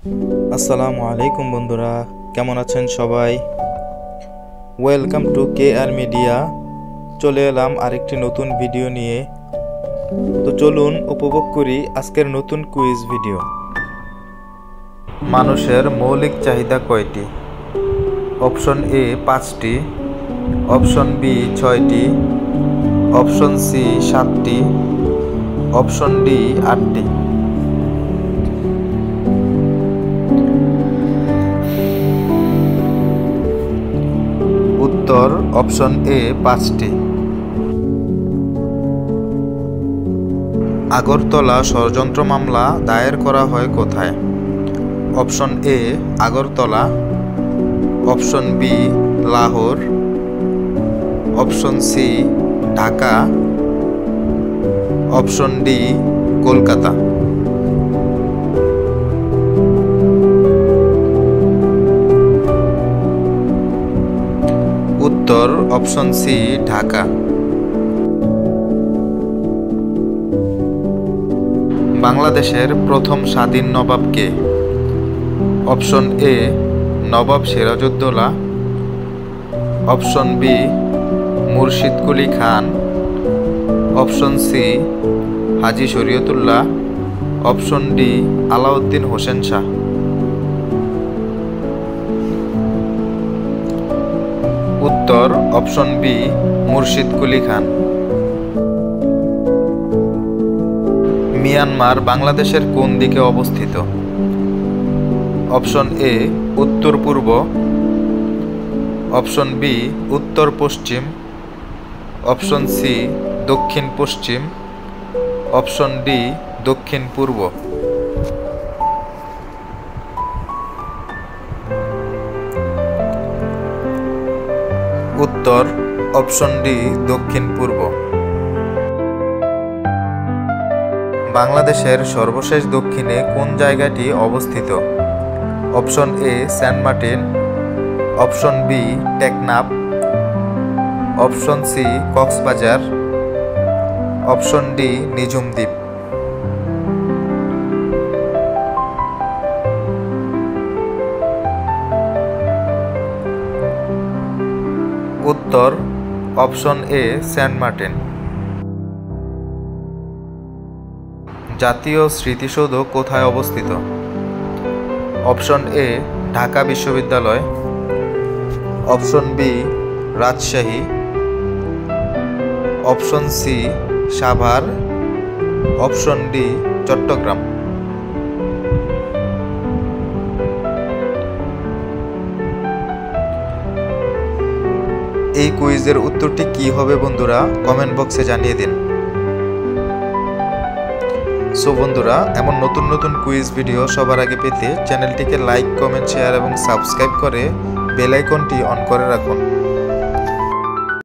আসসালামু আলাইকুম বন্ধুরা, কেমন আছেন সবাই? Welcome to KR media. চলে এলাম আরেকটি নতুন ভিডিও নিয়ে। তো চলুন উপভোগ করি আজকের নতুন কুইজ ভিডিও। মানুষের মৌলিক চাহিদা কয়টি? অপশন এ 5টি, অপশন বি 6টি, অপশন সি 7টি, অপশন ডি 8টি। উত্তর অপশন এ 5টি। আগরতলা ষড়যন্ত্র মামলা দায়ের করা হয় কোথায়? Option A Agartala, option B Lahore, option C Dhaka, option D Kolkata. উত্তর অপশন সি ঢাকা। বাংলাদেশের প্রথম স্বাধীন নবাব কে? Option A Nawab Sirajuddaulah, option B Murshid Quli Khan, option C Haji Shariatullah, option D Alauddin Hussain Shah. উত্তর অপশন বি মুর্শিদ কুলি খান। মিয়ানমার বাংলাদেশের কোন দিকে অবস্থিত? অপশন এ উত্তর পূর্ব, অপশন বি উত্তর পশ্চিম, অপশন সি দক্ষিণ পশ্চিম, অপশন ডি দক্ষিণ পূর্ব। উত্তর অপশন ডি দক্ষিণ পূর্ব। বাংলাদেশের সর্বশেষ দক্ষিণে কোন জায়গাটি অবস্থিত? Option A Saint Martin, option B Teknaf, option C Cox's Bazar, option D Nijhum Dwip. উত্তর অপশন এ সেন্ট মার্টিন। জাতীয় স্মৃতিসৌধ কোথায় অবস্থিত? অপশন এ ঢাকা বিশ্ববিদ্যালয়, option B Rajshahi, option C Savar, option D Chattogram. এই কুইজের উত্তরটি কি হবে বন্ধুরা, কমেন্ট বক্সে জানিয়ে দিন। সো বন্ধুরা, এমন নতুন নতুন কুইজ ভিডিও সবার আগে পেতে চ্যানেলটিকে লাইক, কমেন্ট, শেয়ার এবং সাবস্ক্রাইব করে বেল আইকনটি অন করে রাখুন।